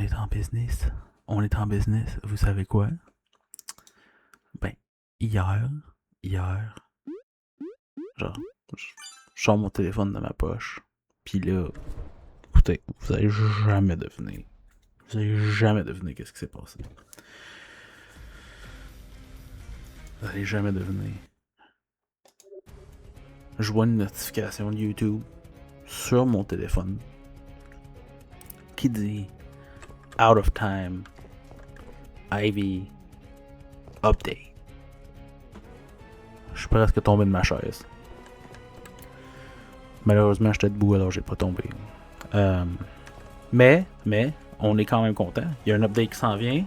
est en business. On est en business. Vous savez quoi? Ben, hier, genre, je sors mon téléphone de ma poche. Puis là, écoutez, vous allez jamais deviner. Vous allez jamais deviner qu'est-ce qui s'est passé. Vous allez jamais deviner. Je vois une notification de YouTube sur mon téléphone qui dit Out of time, Ivy, update. Je suis presque tombé de ma chaise. Malheureusement, j'étais debout alors j'ai pas tombé. Mais, on est quand même content. Il y a un update qui s'en vient.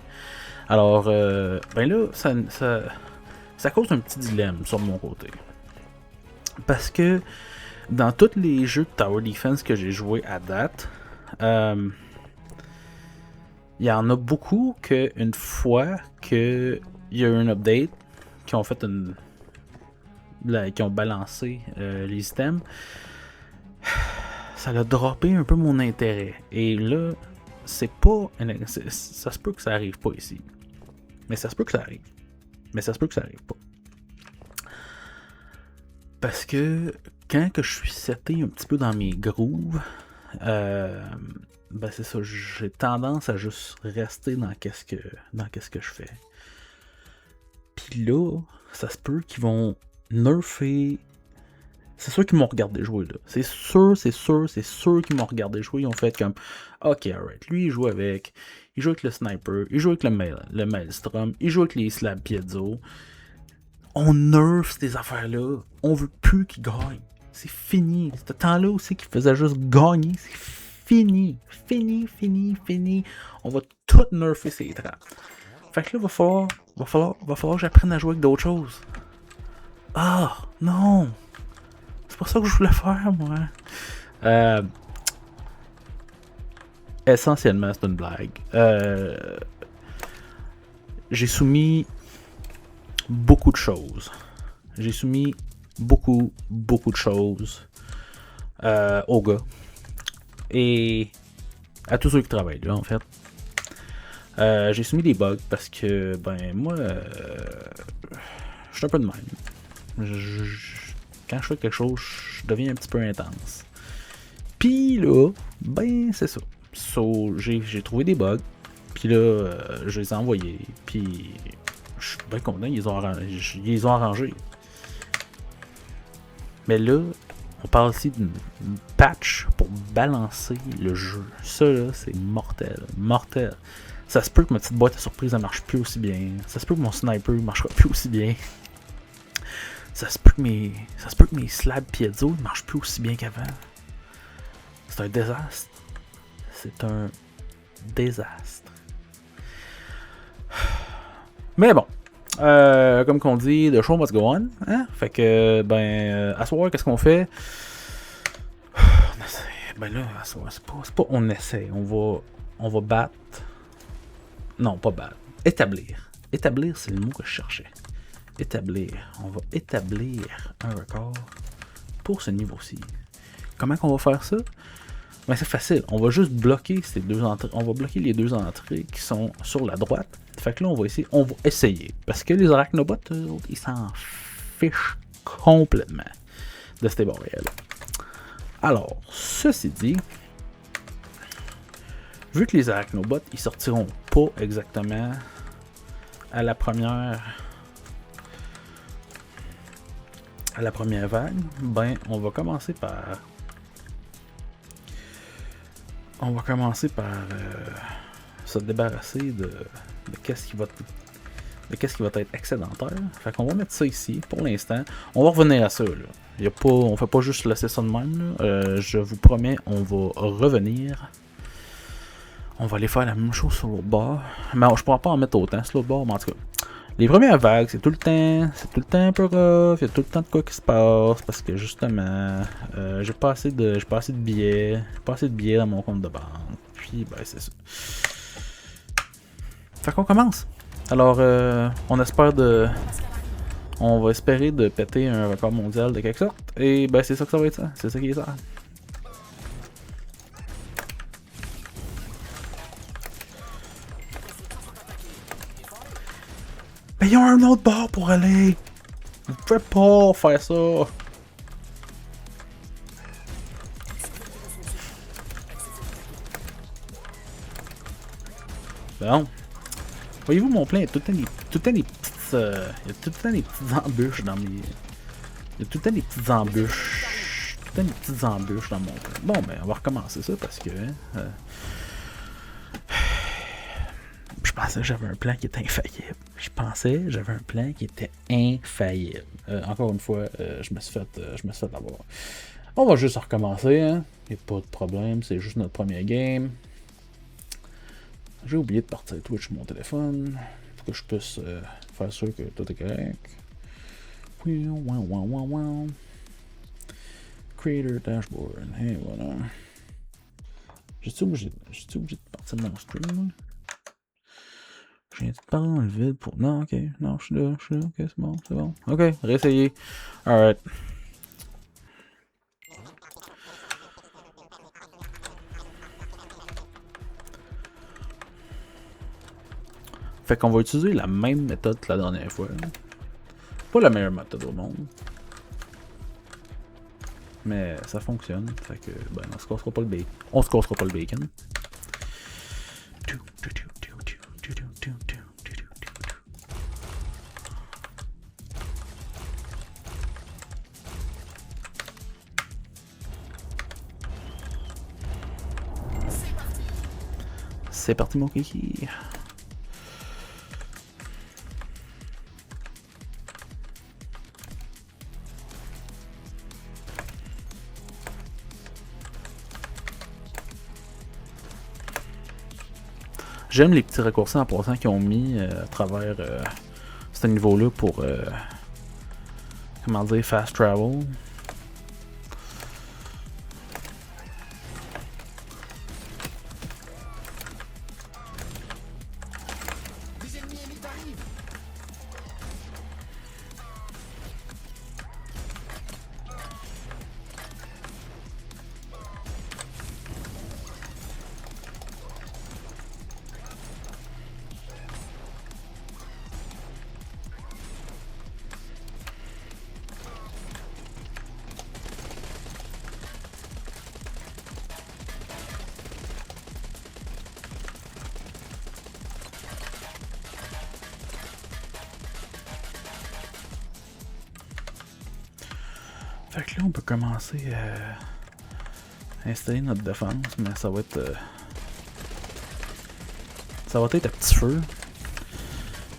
Alors, ben là, ça cause un petit dilemme sur mon côté. Parce que dans tous les jeux de Tower Defense que j'ai joué à date, il y en a beaucoup que une fois qu'il y a eu un update, qui ont fait qui ont balancé les items, ça a droppé un peu mon intérêt. Et là, c'est pas. Ça se peut que ça arrive pas ici. Mais ça se peut que ça arrive. Mais ça se peut que ça arrive pas. Parce que quand que je suis seté un petit peu dans mes grooves, ben c'est ça, j'ai tendance à juste rester dans qu'est-ce que je fais. Puis là, ça se peut qu'ils vont nerfer. C'est sûr qu'ils m'ont regardé jouer là. C'est sûr qu'ils m'ont regardé jouer. Ils ont fait comme ok, alright. Lui, il joue avec le sniper, il joue avec le maelstrom, il joue avec les slab piezo. On nerf ces affaires-là. On veut plus qu'ils gagnent. C'est fini. Ce temps-là aussi qu'ils faisaient juste gagner, c'est fini. Fini. On va tout nerfer ces trappes. Fait que là, va falloir que j'apprenne à jouer avec d'autres choses. Ah, non. C'est pas ça que je voulais faire, moi. Essentiellement, c'est une blague. J'ai soumis beaucoup de choses. J'ai soumis beaucoup de choses aux gars. Et à tous ceux qui travaillent là, en fait. J'ai soumis des bugs parce que, ben, moi, je suis un peu de même. Quand je fais quelque chose, je deviens un petit peu intense. Puis là, ben, c'est ça. J'ai trouvé des bugs. Puis là, je les ai envoyés. Puis je suis bien content, ils ont arrangé. Mais là, on parle aussi d'une patch pour balancer le jeu. Ça, là, c'est mortel. Ça se peut que ma petite boîte à surprise ne marche plus aussi bien. Ça se peut que mon sniper ne marchera plus aussi bien. Ça se peut que mes slabs piezo ne marchent plus aussi bien qu'avant. C'est un désastre. Mais bon. Comme qu'on dit, the show must go on. Hein? Fait que, ben, à soir, qu'est-ce qu'on fait? On essaie. Ben là, à soir, c'est pas on essaie. On va battre. Non, pas battre. Établir. Établir, c'est le mot que je cherchais. Établir. On va établir un record pour ce niveau-ci. Comment qu'on va faire ça? Ben, c'est facile. On va juste bloquer ces deux entrées. On va bloquer les deux entrées qui sont sur la droite. Fait que là, on va essayer. Parce que les arachnobots, ils s'en fichent complètement de ces barrières-là. Alors, ceci dit, vu que les arachnobots, ils sortiront pas exactement à la première vague, ben, on va commencer par se débarrasser de qu'est-ce qui va être excédentaire. Fait qu'on va mettre ça ici pour l'instant. On va revenir à ça. Là. On fait pas juste laisser ça de même. Je vous promets, on va revenir. On va aller faire la même chose sur l'autre bord. Mais je pourrais pas en mettre autant sur l'autre bord, mais en tout cas. Les premières vagues, c'est tout le temps un peu rough, il y a tout le temps de quoi qui se passe, parce que justement, j'ai pas assez de billets, dans mon compte de banque, puis ben c'est ça. Fait qu'on commence. Alors, on va espérer de péter un record mondial de quelque sorte, et ben c'est ça que ça va être ça, c'est ça qui est ça. Mais ils ont un autre bord pour aller! Vous pouvez pas faire ça! Bon. Voyez-vous, mon plan, il y a tout le temps des petites... il y a tout le temps des petites embûches dans mes... Il y a tout le temps des petites embûches. Tout le temps des petites embûches dans mon plan. Bon, ben, on va recommencer ça parce que... je pensais que j'avais un plan qui était infaillible. Encore une fois, je me suis fait avoir. On va juste recommencer, hein. Il n'y a pas de problème, c'est juste notre premier game. J'ai oublié de partir Twitch sur mon téléphone pour que je puisse faire sûr que tout est correct. Creator dashboard. Et voilà. J'étais obligé de partir de mon stream. J'ai parlé dans le vide pour. Non, ok. Non, je suis là. Ok, c'est bon. Ok, réessayer. Alright. Fait qu'on va utiliser la même méthode que la dernière fois. Pas la meilleure méthode au monde. Mais ça fonctionne. Fait que, ben, on se cassera pas le bacon. On se cassera pas le bacon. C'est parti mon kiki. J'aime les petits raccourcis en passant qu'ils ont mis à travers ce niveau-là pour comment dire, fast travel. Fait que là, on peut commencer à installer notre défense, mais ça va être à petit feu.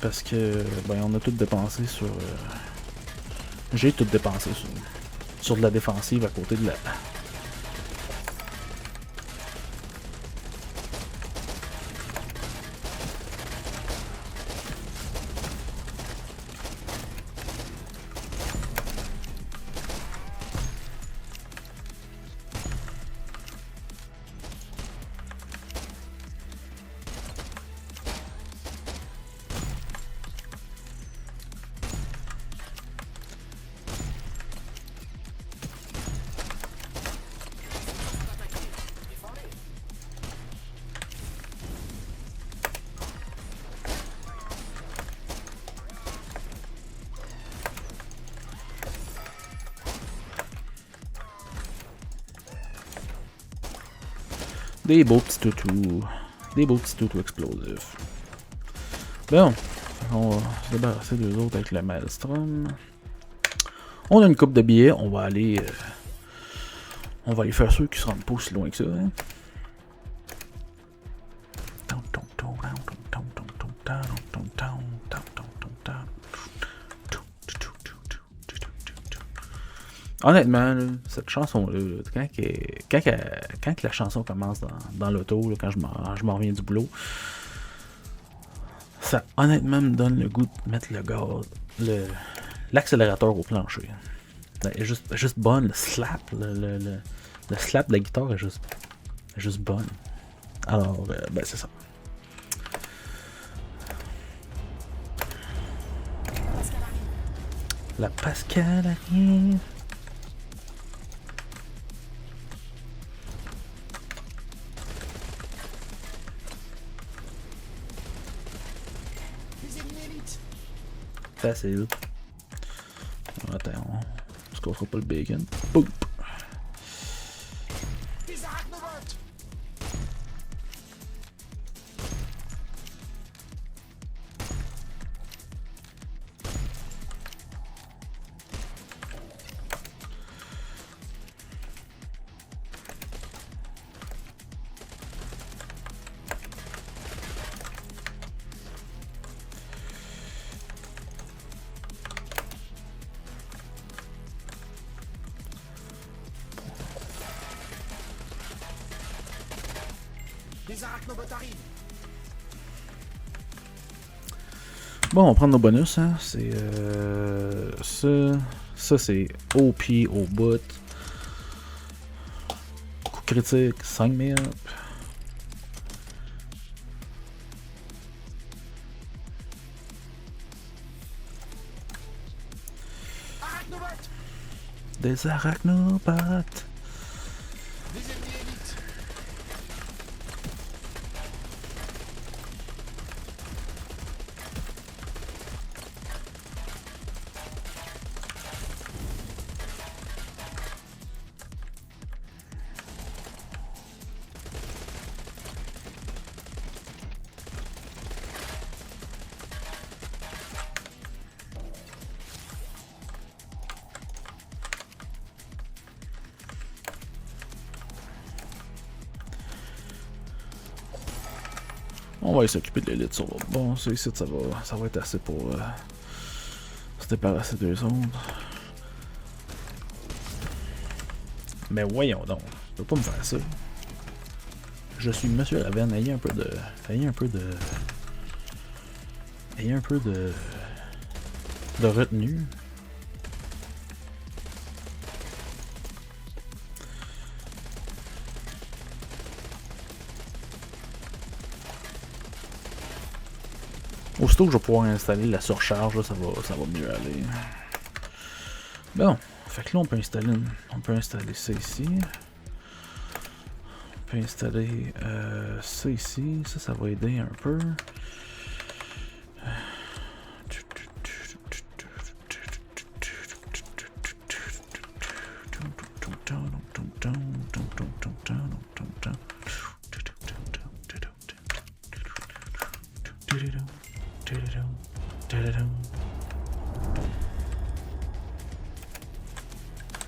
Parce que, ben, on a tout dépensé sur... j'ai tout dépensé sur de la défensive à côté de la... Des beaux petits toutous. Des beaux petits toutous explosifs. Bon. On va se débarrasser d'eux autres avec le Maelstrom. On a une coupe de billets. On va aller faire ceux qui se rendent pas aussi loin que ça. Hein. Honnêtement, là, cette chanson-là, quand la chanson commence dans l'auto, quand je m'en reviens du boulot, ça honnêtement me donne le goût de mettre le gaz, l'accélérateur au plancher. Elle est juste bonne, le slap, le slap de la guitare est juste bonne. Alors, ben c'est ça. La Pascal arrive. Facile. Attends, on se cassera pas le bacon. Boum! Les arachnobots arrivent. Bon, on va prendre nos bonus, hein. C'est ça c'est OP au bout. Coup critique, 5000. Arachnobots. Des arachnobots. Des ennemis élites. On va aller s'occuper de l'élite sur l'autre. Bon, ça ici, ça va être assez pour se débarrasser d'eux autres. Mais voyons donc, tu peux pas me faire ça. Je suis Monsieur Raven, ayez un peu de... de retenue. Aussitôt que je vais pouvoir installer la surcharge, là, ça va mieux aller. Bon, fait que là on peut installer ça ici. On peut installer ça ici, ça va aider un peu.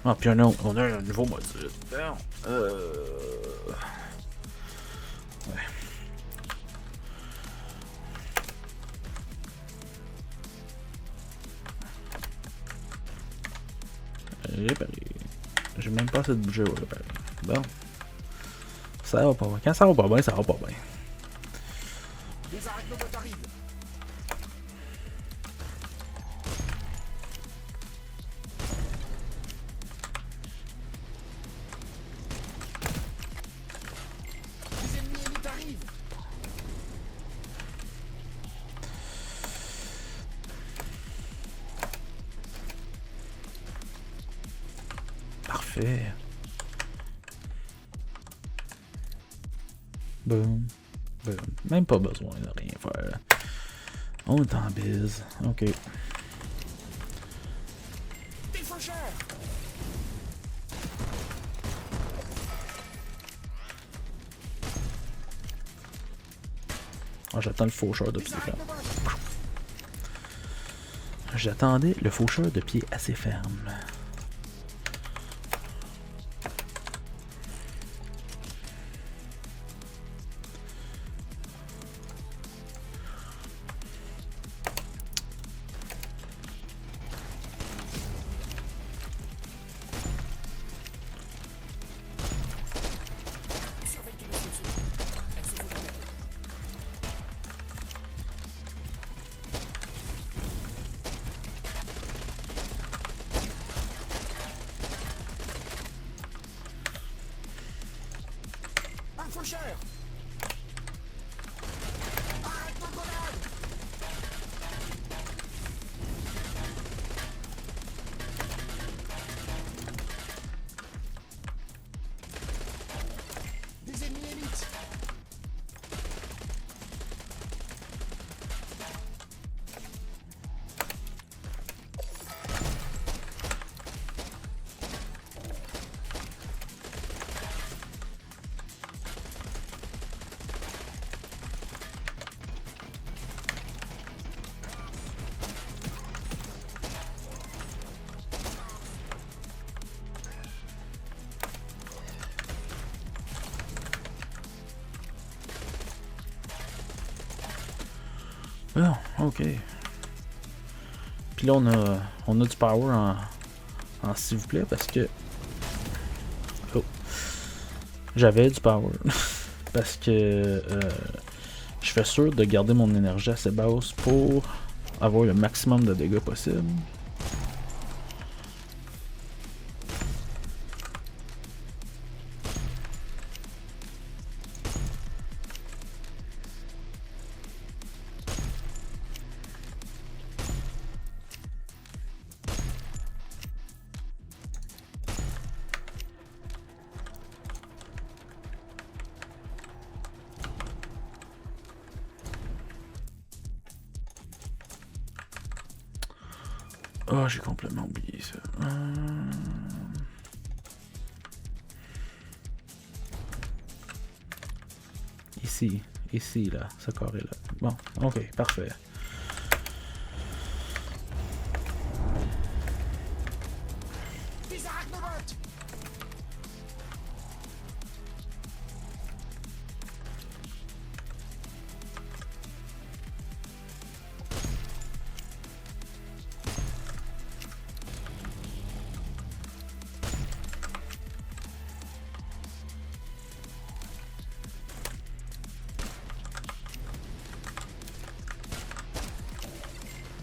Ah, puis on a un nouveau module. Ouais. Réparer. J'ai même pas assez de budget pour réparer. Bon. Ça va pas bien. Quand ça va pas bien, ça va pas bien. Les arachnobots arrivent. Les ennemis élites arrivent. Parfait. Boom. Boom. Même pas besoin de rien faire. On est en bise. Ok. Des faucheurs. Ah, j'attends le faucheur de Les pied ferme. arachnobots. J'attendais le faucheur de pied assez ferme. Surveille tous les sous-sous. Elles se font attaquer. Un faucheur. Arachnogrenade. Des ennemis élites. Ah, ok. Puis là, on a du power en s'il vous plaît parce que. Oh. J'avais du power. Parce que je fais sûr de garder mon énergie assez basse pour avoir le maximum de dégâts possible. Oh, j'ai complètement oublié ça. Ici, là, ce carré-là. Bon, ok, parfait. Des arachnobots!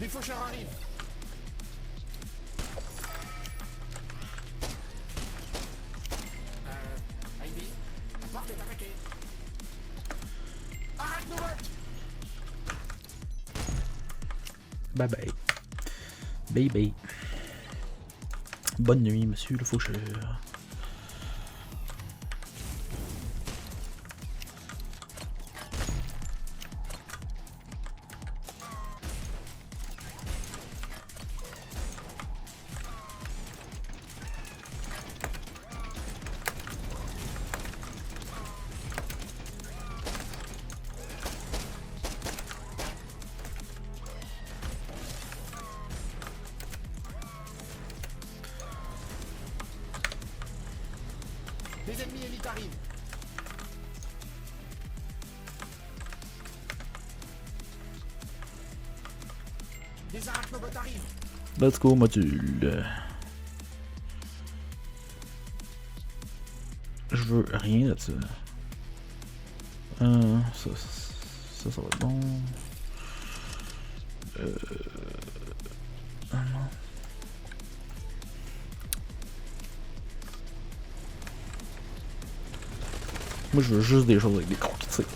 Des faucheurs arrivent! Ivy, la porte est attaquée! Arachnobot! Bye bye. Bye bye. Bonne nuit, monsieur le faucheur. Des ennemis élites arrivent! Des arachnobots arrivent! Let's go, module. Je veux rien de ça. Ça va être bon. Ah non. Moi, je veux juste des choses avec des crocs, tu sais.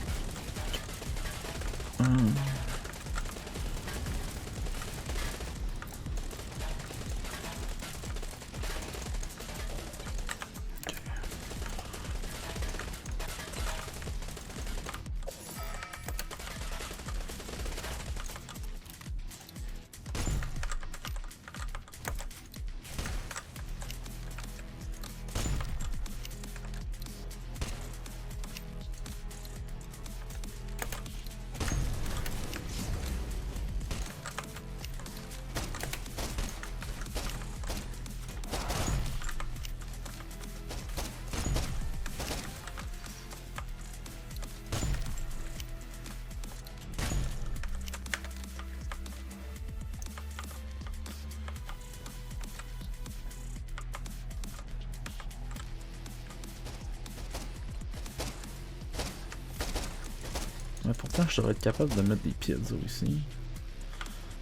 Mais pourtant, je devrais être capable de mettre des piezo ici.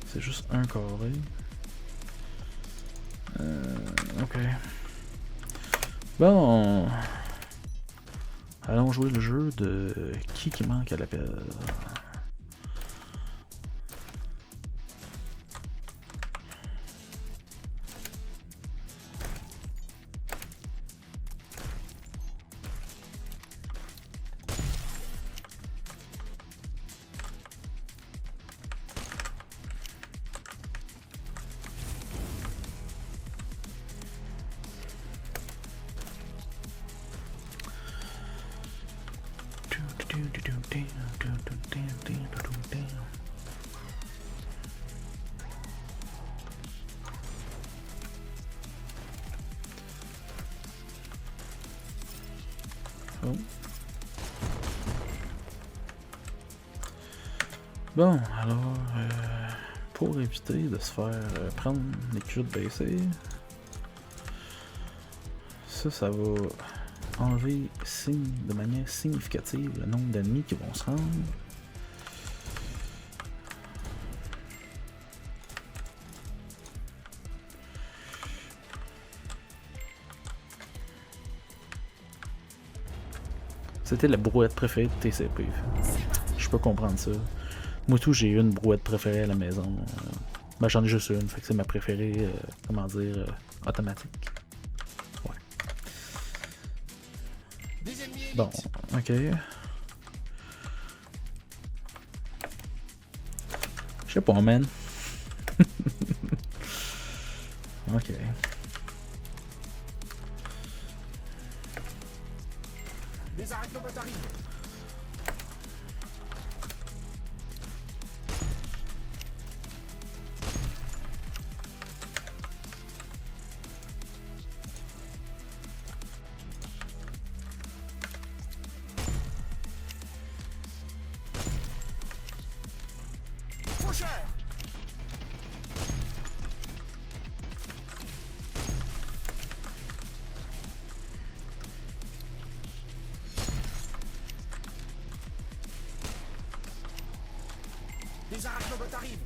C'est juste un carré. Ok. Bon. Allons jouer le jeu de qui manque à l'appel. Bon, alors, pour éviter de se faire prendre les culottes baissées, ça va enlever de manière significative le nombre d'ennemis qui vont se rendre. C'était la brouette préférée de TCP. Je peux comprendre ça. Moi tout, j'ai une brouette préférée à la maison. Ben, j'en ai juste une, fait que c'est ma préférée, comment dire, automatique. Ouais. Bon, ok. Je sais pas, man. Ok. Les arachnobots arrivent. Faucheur. Les arachnobots arrivent.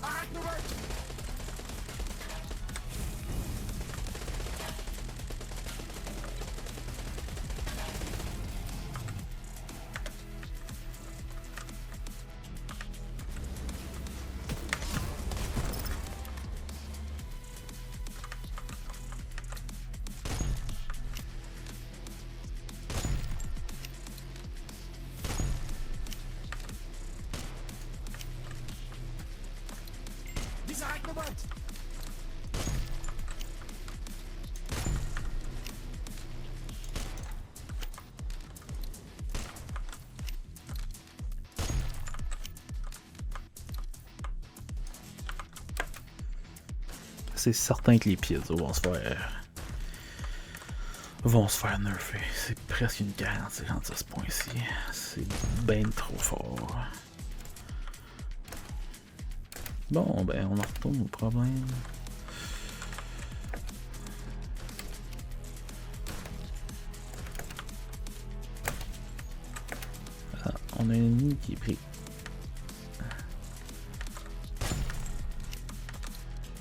Arachnobots. Les arachnobots. C'est certain que les piezo vont se faire nerfer. C'est presque une garantie rendu à ce point-ci. C'est ben trop fort. Bon, ben on en retourne au problème. Ah, on a un ennemi qui est pris.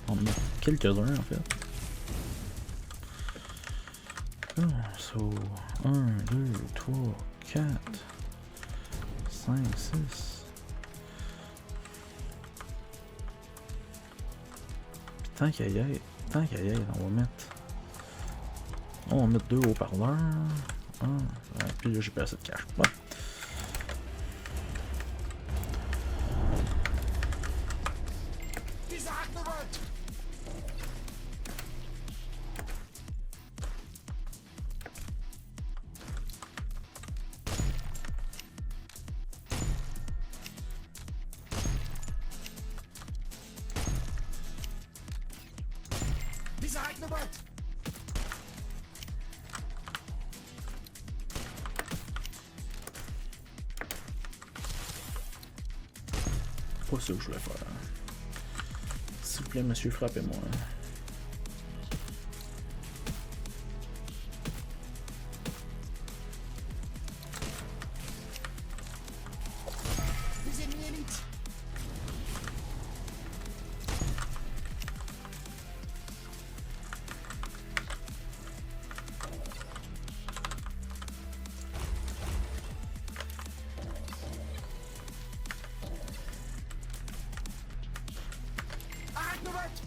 On en a quelques-uns en fait. Oh, so 1, 2, 3, 4, 5, 6. Tant qu'à y aller, on va mettre 2 haut-parleurs. Puis là j'ai pas assez de cash. Ouais. Les arachnobots. Les arachnobots. Pas ça que je voulais faire. S'il vous plaît, monsieur, frappez-moi. Les ennemis élites. Arachnobots.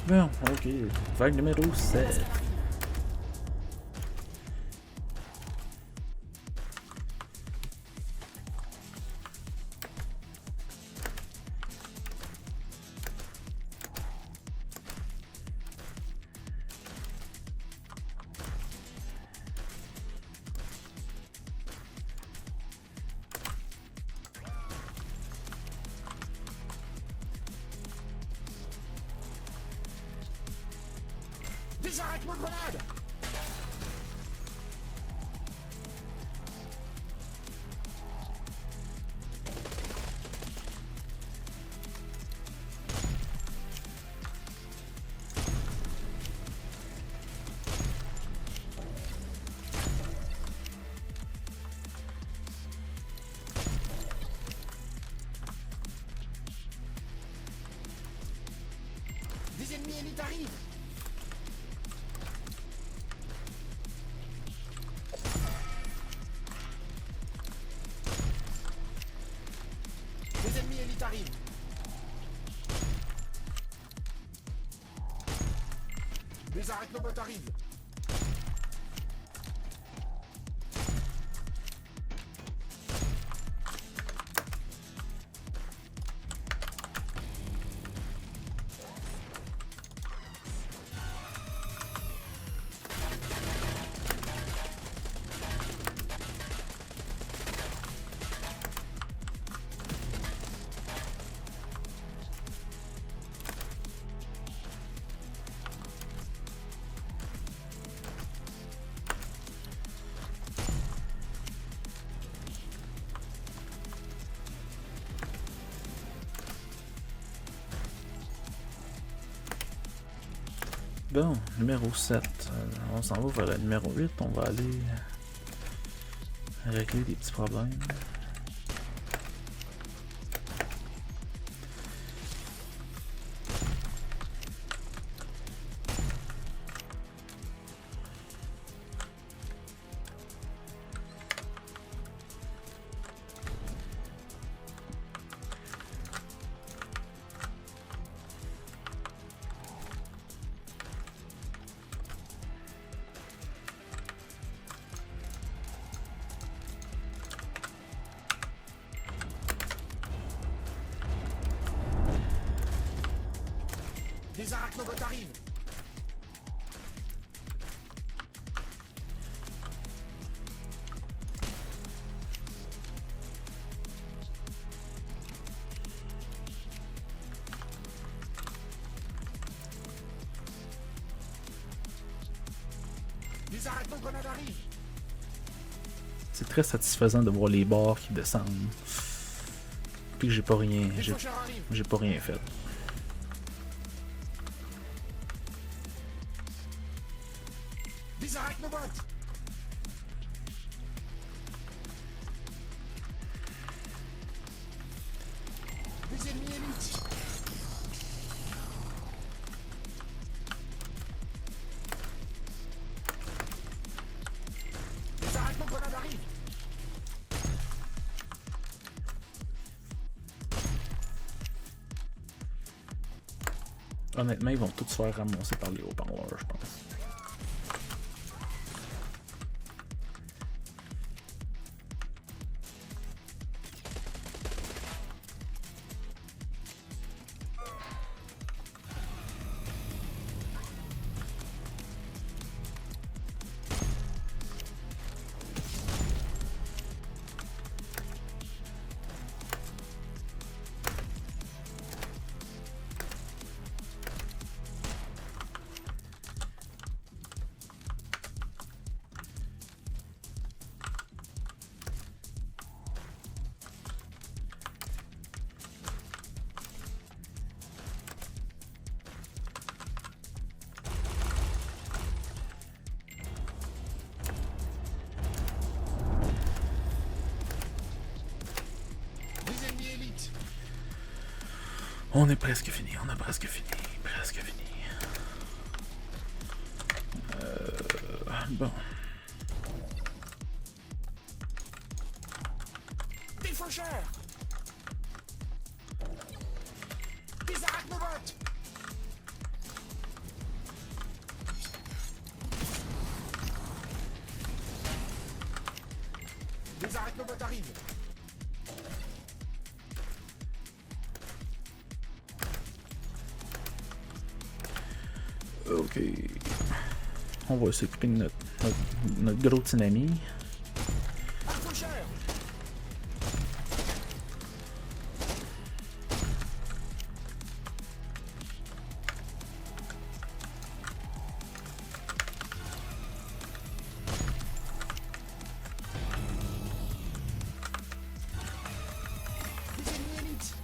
Bon, ok. Vague numéro 7. Des arachno-grenades! Des ennemis élites arrivent! Des ennemis élites arrivent! Des arachnobots arrivent! Bon, numéro 7. On s'en va vers le numéro 8. On va aller régler des petits problèmes. Des arachnobots arrivent! Des arachno-grenades arrivent! C'est très satisfaisant de voir les barres qui descendent. Puis que j'ai pas rien. Des faucheurs arrivent! J'ai pas rien fait. Des arachnobots! Des ennemis élites! Des arachno-grenades arrivent! Honnêtement, ils vont tous se faire ramasser par les haut-parleurs, je pense. On est presque fini, on a presque fini, presque fini. Bon. Des faucheurs! Des arachnobots! Des arachnobots arrivent. Ok. On va s'écouter notre gros tsunami. Arc-faucheur. Des ennemis élites.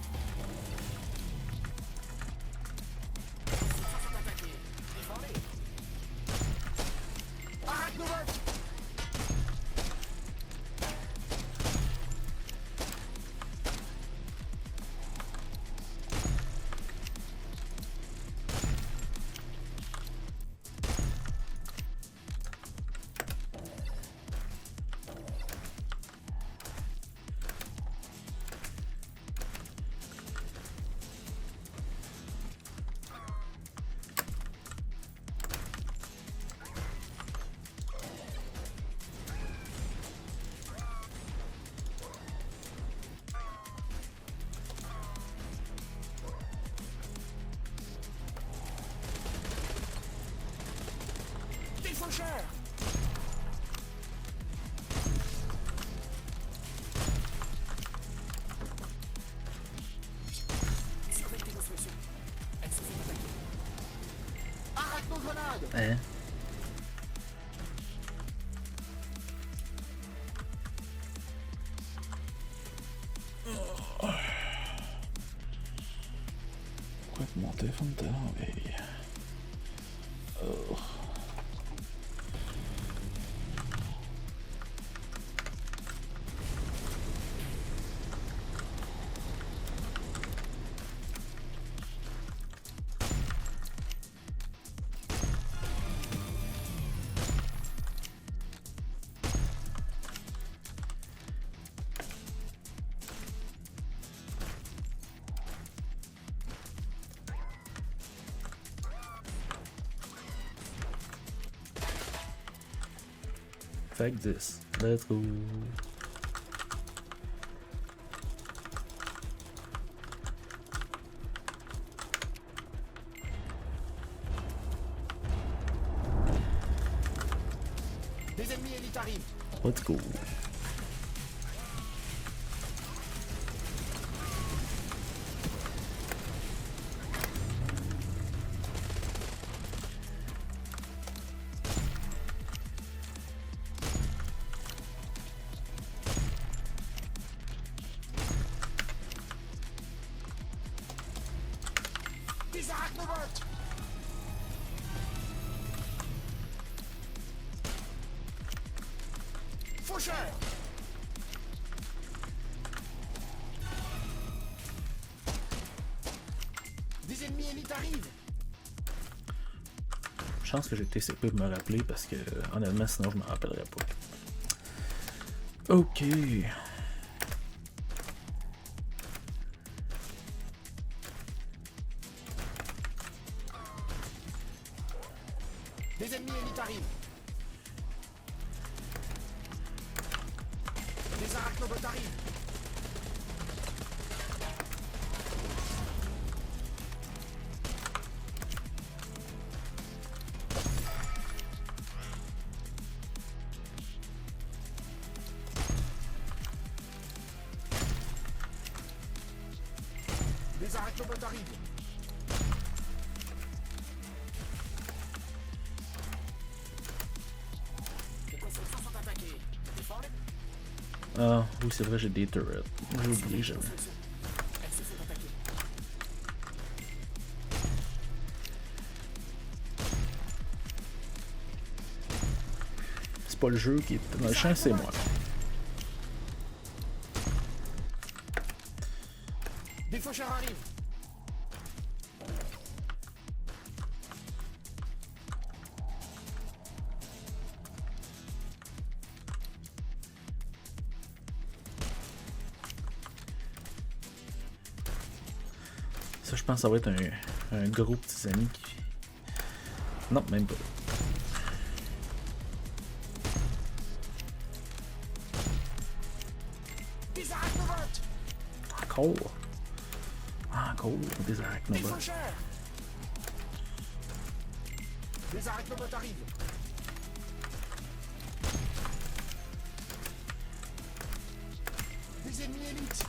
Arachnobot. Des faucheurs. Surveillez tes constructions. Elles se font attaquer. Arachnogrenade. Hein? Pourquoi que mon téléphone était en veille? Oh. Fuck this. Let's go. Des ennemis élites arrivent. Let's go. Des arachnobots. Faucheur. Des ennemis élites arrivent. Chance que j'ai TCP pour me rappeler parce que honnêtement sinon je me rappellerais pas. Ok. Des ennemis élites arrivent. Des arachnobots arrivent. Des arachnobots arrivent. Les constructions sont attaquées. Défendez. Ah oui c'est vrai j'ai des turrets. J'ai oublié j'avais. Elles se font attaquer. C'est pas le jeu qui est dans le champ, c'est moi. Des faucheurs arrivent. Ça je pense que ça va être un gros petit ami qui... Non, même pas. Des arachnobots. Encore. Encore des Des arachnobots. faucheurs. Des arachnobots arrivent. Des ennemis élites.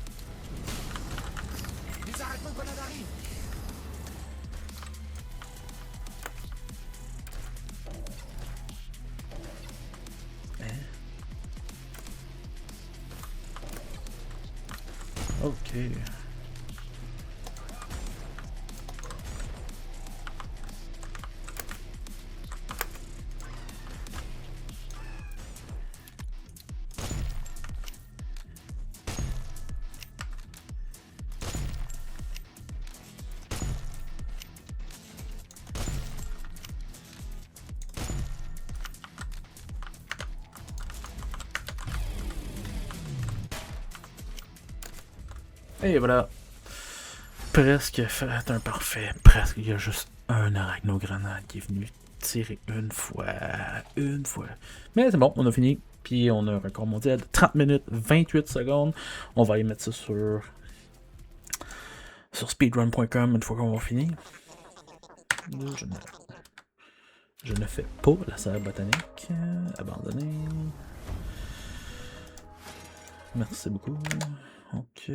Des arachnogonades arrivent. Ok. Et voilà. Presque fait un parfait. Presque. Il y a juste un arachnogrenade qui est venu tirer une fois. Une fois. Mais c'est bon, on a fini. Puis on a un record mondial de 30 minutes 28 secondes. On va aller mettre ça sur speedrun.com une fois qu'on va finir. Je ne fais pas la serre botanique. Abandonné. Merci beaucoup. Ok,